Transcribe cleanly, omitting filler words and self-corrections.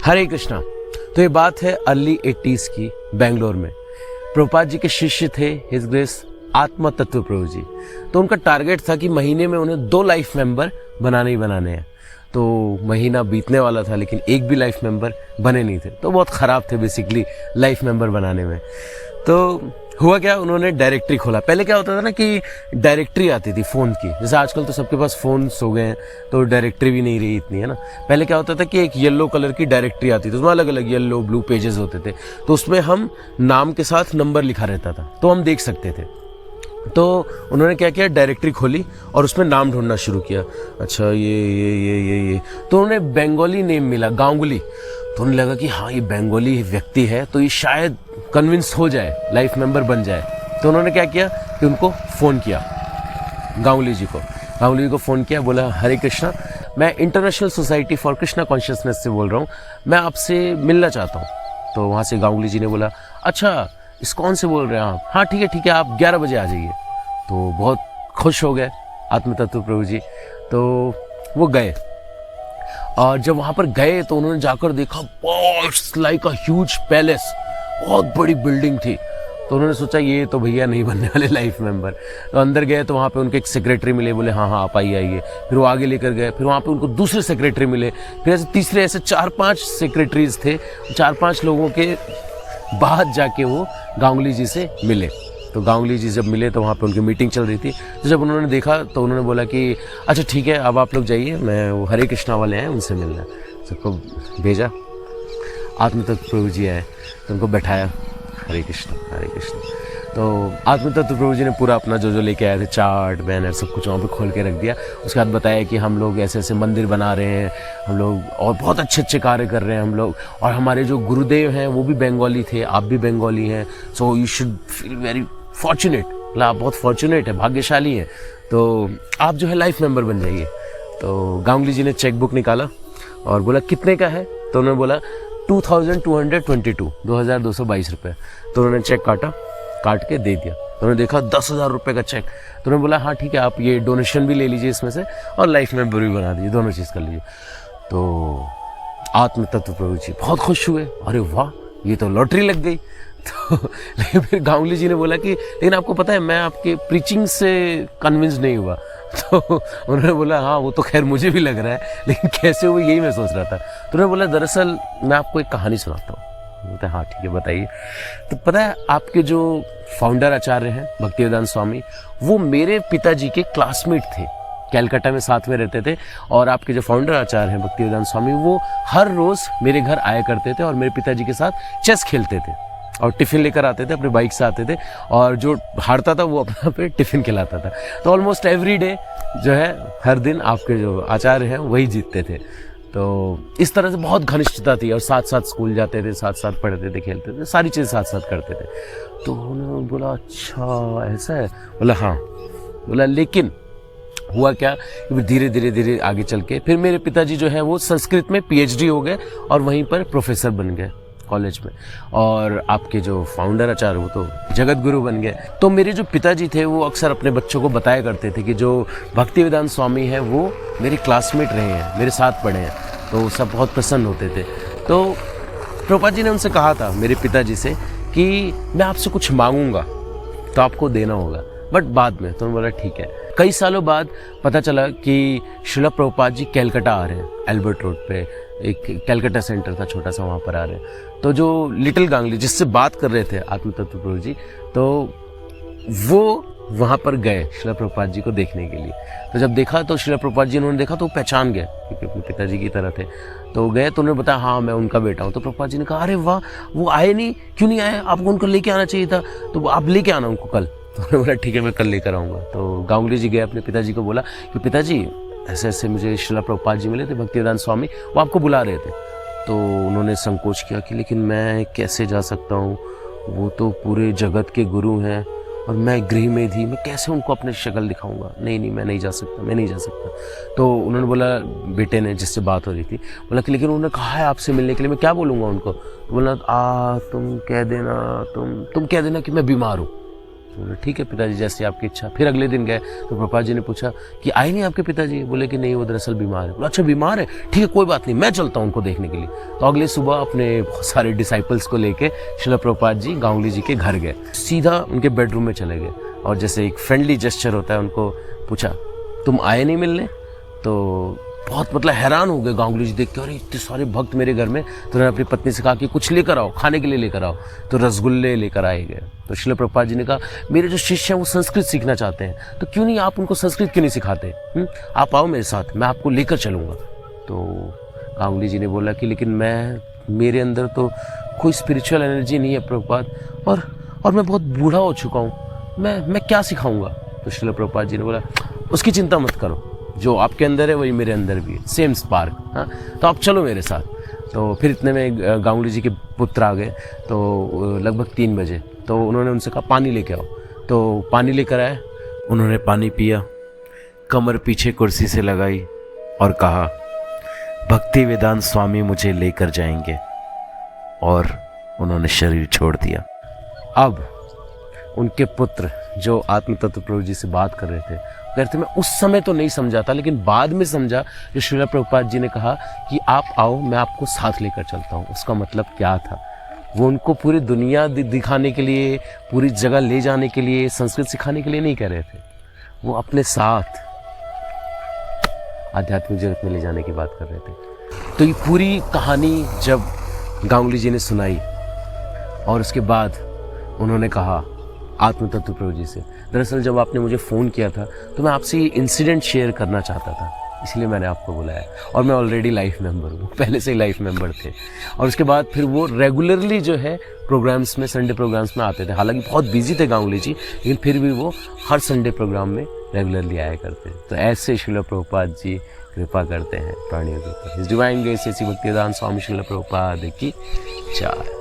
हरे कृष्णा। तो ये बात है अर्ली 80s की, बेंगलोर में। प्रभुपाद जी के शिष्य थे हिज ग्रेस आत्मा तत्व प्रभु जी। तो उनका टारगेट था कि महीने में उन्हें 2 लाइफ मेंबर बनाने ही बनाने हैं। तो महीना बीतने वाला था लेकिन एक भी लाइफ मेंबर बने नहीं थे। तो बहुत ख़राब थे बेसिकली लाइफ मेंबर बनाने में। तो हुआ क्या, उन्होंने डायरेक्टरी खोला। पहले क्या होता था ना कि डायरेक्टरी आती थी फ़ोन की, जैसे आजकल तो सबके पास फ़ोन्स हो गए हैं तो डायरेक्टरी भी नहीं रही इतनी, है ना। पहले क्या होता था कि एक येलो कलर की डायरेक्टरी आती थी, उसमें अलग अलग येलो ब्लू पेजेस होते थे। तो उसमें हम नाम के साथ नंबर लिखा रहता था तो हम देख सकते थे। तो उन्होंने क्या किया, डायरेक्टरी खोली और उसमें नाम ढूंढना शुरू किया। अच्छा ये तो उन्हें बंगाली नेम मिला, गांगुली। तो उन्हें लगा कि हाँ ये बंगाली व्यक्ति है तो ये शायद कन्विंस हो जाए, लाइफ मेंबर बन जाए। तो उन्होंने क्या किया कि उनको फ़ोन किया, गांगुली जी को फ़ोन किया। बोला हरे कृष्णा, मैं international society for Krishna consciousness से बोल रहा हूँ, मैं आपसे मिलना चाहता हूँ। तो वहाँ से गांगुली जी ने बोला अच्छा इस कौन से बोल रहे हैं आप? हाँ ठीक है आप 11 बजे आ जाइए। तो बहुत खुश हो गए आत्म तत्व प्रभु जी। तो वो गए और जब वहाँ पर गए तो उन्होंने जाकर देखा बहुत लाइक अ ह्यूज पैलेस, बहुत बड़ी बिल्डिंग थी। तो उन्होंने सोचा ये तो भैया नहीं बनने वाले लाइफ मेंबर। तो अंदर गए तो वहाँ पे उनके एक सेक्रेटरी मिले, बोले हाँ आप आइए। फिर वो आगे लेकर गए, फिर वहाँ पे उनको दूसरे सेक्रेटरी मिले, फिर ऐसे तीसरे, ऐसे 4-5 सेक्रेटरीज थे। 4-5 लोगों के बाद जाके वो गांगुली जी से मिले। तो गांगुली जी जब मिले तो वहाँ पे उनकी मीटिंग चल रही थी। तो जब उन्होंने देखा तो उन्होंने बोला कि अच्छा ठीक है अब आप लोग जाइए, मैं वो हरे कृष्णा वाले हैं उनसे मिलना है। सबको भेजा, आत्म तत्व प्रभु जी आए तो उनको बैठाया, हरे कृष्ण। तो आत्म तत्व प्रभु जी ने पूरा अपना जो लेके आए थे, चार्ट बैनर सब कुछ वहाँ पे खोल के रख दिया। उसके बाद बताया कि हम लोग ऐसे ऐसे मंदिर बना रहे हैं हम लोग, और बहुत अच्छे कार्य कर रहे हैं हम लोग, और हमारे जो गुरुदेव हैं वो भी बंगाली थे, आप भी बंगाली हैं, so you should feel very fortunate, मतलब आप बहुत फॉर्चुनेट है, भाग्यशाली हैं, तो आप जो है लाइफ मेंबर बन जाइए। तो गांगुली जी ने चेक बुक निकाला और बोला कितने का है? तो उन्होंने बोला 2222 रुपये। तो उन्होंने चेक काट के दे दिया। तो उन्होंने देखा 10,000 रुपये का चेक। तो उन्होंने बोला हाँ ठीक है आप ये डोनेशन भी ले लीजिए इसमें से और लाइफ मेंबर भी बना दीजिए, दोनों चीज़ कर लीजिए। तो आत्म तत्व प्रभु जी बहुत खुश हुए, अरे वाह ये तो लॉटरी लग गई। तो लेकिन फिर गांगुली जी ने बोला कि लेकिन आपको पता है मैं आपके प्रीचिंग से कन्विंस नहीं हुआ। तो उन्होंने बोला हाँ वो तो खैर मुझे भी लग रहा है लेकिन कैसे हुआ यही मैं सोच रहा था। तो उन्होंने बोला दरअसल मैं आपको एक कहानी सुनाता हूँ। बोलते हाँ ठीक है बताइए। तो पता है आपके जो फाउंडर आचार्य हैं भक्तिवेदांत स्वामी, वो मेरे पिताजी के क्लासमेट थे, कैलकाटा में साथ में रहते थे। और आपके जो फाउंडर आचार्य हैं भक्तिवेदांत स्वामी, वो हर रोज़ मेरे घर आया करते थे और मेरे पिताजी के साथ चेस खेलते थे और टिफ़िन लेकर आते थे, अपने बाइक से आते थे, और जो हारता था वो अपना पे टिफ़िन खिलाता था। तो ऑलमोस्ट एवरी डे जो है हर दिन आपके जो आचार्य हैं वही जीतते थे। तो इस तरह से बहुत घनिष्ठता थी और साथ साथ स्कूल जाते थे, साथ साथ पढ़ते थे, खेलते थे, सारी चीज़ साथ साथ करते थे। तो उन्होंने बोला अच्छा ऐसा है? बोला हाँ। बोला लेकिन हुआ क्या कि धीरे आगे चल के फिर मेरे पिताजी जो है वो संस्कृत में PhD हो गए और वहीं पर प्रोफेसर बन गए कॉलेज में, और आपके जो फाउंडर आचार्य वो तो जगत गुरु बन गए। तो मेरे जो पिताजी थे वो अक्सर अपने बच्चों को बताया करते थे कि जो भक्तिवेदांत स्वामी हैं वो मेरे क्लासमेट रहे हैं, मेरे साथ पढ़े हैं। तो सब बहुत प्रसन्न होते थे। तो प्रभुपाद जी ने उनसे कहा था मेरे पिताजी से कि मैं आपसे कुछ मांगूंगा तो आपको देना होगा, बट बाद में। तो उन्होंने बोला ठीक है। कई सालों बाद पता चला कि श्रील प्रभुपाद जी कैलकाटा आ रहे हैं, एल्बर्ट रोड पे एक कैलकाटा सेंटर था छोटा सा, वहाँ पर आ रहे हैं। तो जो लिटिल गांगुली जिससे बात कर रहे थे आत्म तत्व प्रभु जी, तो वो वहाँ पर गए श्रील प्रभुपाद जी को देखने के लिए। तो जब देखा तो श्रील प्रभुपाद जी उन्होंने देखा तो पहचान गए क्योंकि अपने पिताजी की तरह थे। तो गए तो उन्होंने बताया हाँ मैं उनका बेटा हूँ। तो प्रभुपाद जी ने कहा अरे वाह वो आए नहीं, क्यों नहीं आए? आपको उनको लेके आना चाहिए था, तो आप लेके आना उनको कल। तो उन्होंने बोला ठीक है मैं कल लेकर आऊँगा। तो गांगुली जी गए अपने पिताजी को बोला कि पिताजी ऐसे ऐसे मुझे श्रील प्रभुपाद जी मिले थे, भक्तिवेदांत स्वामी, वो आपको बुला रहे थे। तो उन्होंने संकोच किया कि लेकिन मैं कैसे जा सकता हूँ, वो तो पूरे जगत के गुरु हैं और मैं गृह में थी, मैं कैसे उनको अपनी शक्ल दिखाऊंगा? नहीं मैं नहीं जा सकता। तो उन्होंने बोला, बेटे ने जिससे बात हो रही थी, बोला कि लेकिन उन्होंने कहा है आपसे मिलने के लिए, मैं क्या बोलूँगा उनको? तो बोला तुम कह देना कि मैं बीमार हूँ। तो बोले ठीक है पिताजी, जैसी आपकी इच्छा। फिर अगले दिन गए तो प्रभुपाद जी ने पूछा कि आए नहीं आपके पिताजी? बोले कि नहीं, वो दरअसल बीमार है। बोला अच्छा बीमार है, ठीक है कोई बात नहीं, मैं चलता हूँ उनको देखने के लिए। तो अगले सुबह अपने बहुत सारे डिसाइपल्स को लेके श्रील प्रभुपाद जी गांगुली जी के घर गए, सीधा उनके बेडरूम में चले गए और जैसे एक फ्रेंडली जेस्चर होता है उनको पूछा तुम आए नहीं मिलने? तो बहुत मतलब हैरान हो गए गांगुली जी देख के, अरे इतने सारे भक्त मेरे घर में। तो उन्होंने अपनी पत्नी से कहा कि कुछ लेकर आओ, खाने के लिए लेकर आओ। तो रसगुल्ले लेकर आए गए। तो श्रील प्रभुपाद जी ने कहा मेरे जो शिष्य हैं वो संस्कृत सीखना चाहते हैं, तो क्यों नहीं आप उनको संस्कृत क्यों नहीं सिखाते? आप आओ मेरे साथ, मैं आपको लेकर चलूँगा। तो गांगुली जी ने बोला कि लेकिन मेरे अंदर तो कोई स्पिरिचुअल एनर्जी नहीं है प्रभुपाद, और मैं बहुत बूढ़ा हो चुका हूँ, मैं क्या सिखाऊंगा? तो श्रील प्रभुपाद जी ने बोला उसकी चिंता मत करो, जो आपके अंदर है वही मेरे अंदर भी है, सेम स्पार्क। हाँ, तो आप चलो मेरे साथ। तो फिर इतने में गांगुली जी के पुत्र आ गए, तो लगभग 3 बजे। तो उन्होंने उनसे कहा पानी लेके आओ। तो पानी लेकर आए, उन्होंने पानी पिया, कमर पीछे कुर्सी से लगाई और कहा भक्ति वेदांत स्वामी मुझे लेकर जाएंगे, और उन्होंने शरीर छोड़ दिया। अब उनके पुत्र जो आत्म तत्व प्रभु जी से बात कर रहे थे, कहते मैं उस समय तो नहीं समझा था, लेकिन बाद में समझा जो श्रील प्रभुपाद जी ने कहा कि आप आओ मैं आपको साथ लेकर चलता हूँ। उसका मतलब क्या था? वो उनको पूरी दुनिया दिखाने के लिए, पूरी जगह ले जाने के लिए, संस्कृत सिखाने के लिए नहीं कह रहे थे, वो अपने साथ आध्यात्मिक जगत में ले जाने की बात कर रहे थे। तो ये पूरी कहानी जब गांगुली जी ने सुनाई और उसके बाद उन्होंने कहा आत्म तत्व प्रभु जी से, दरअसल जब आपने मुझे फ़ोन किया था तो मैं आपसे ये इंसिडेंट शेयर करना चाहता था, इसलिए मैंने आपको बुलाया। और मैं ऑलरेडी लाइफ मेंबर हूँ, पहले से ही लाइफ मेंबर थे। और उसके बाद फिर वो रेगुलरली जो है प्रोग्राम्स में, संडे प्रोग्राम्स में आते थे। हालांकि बहुत बिजी थे गांगुली जी, लेकिन फिर भी वो हर संडे प्रोग्राम में रेगुलरली आया करते। तो ऐसे श्रील प्रभुपाद जी कृपा करते हैं प्राणियों के ऊपर। डिवाइन ग्रेस ऐसी भक्तिवेदांत स्वामी श्रील प्रभुपाद की जय।